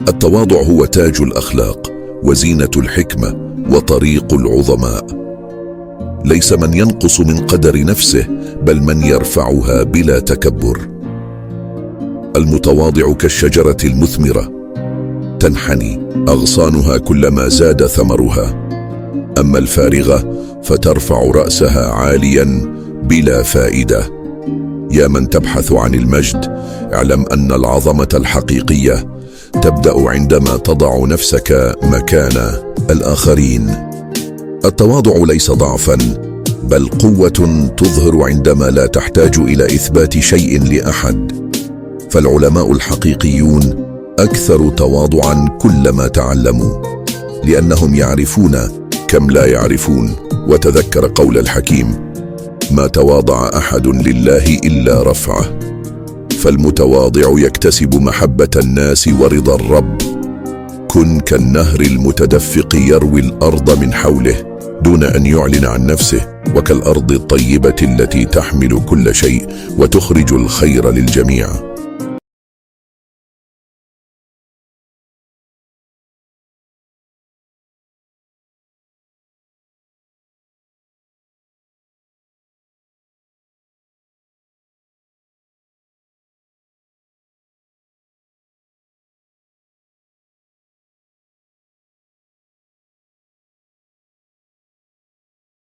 التواضع هو تاج الأخلاق وزينة الحكمة وطريق العظماء. ليس من ينقص من قدر نفسه، بل من يرفعها بلا تكبر. المتواضع كالشجرة المثمرة، تنحني أغصانها كلما زاد ثمرها، أما الفارغة فترفع رأسها عاليا بلا فائدة. يا من تبحث عن المجد، اعلم أن العظمة الحقيقية تبدأ عندما تضع نفسك مكان الآخرين. التواضع ليس ضعفا، بل قوة تظهر عندما لا تحتاج إلى إثبات شيء لأحد. فالعلماء الحقيقيون أكثر تواضعا كلما تعلموا، لأنهم يعرفون كم لا يعرفون. وتذكر قول الحكيم: ما تواضع أحد لله إلا رفعه. فالمتواضع يكتسب محبة الناس ورضا الرب. كن كالنهر المتدفق يروي الأرض من حوله دون أن يعلن عن نفسه، وكالأرض الطيبة التي تحمل كل شيء وتخرج الخير للجميع.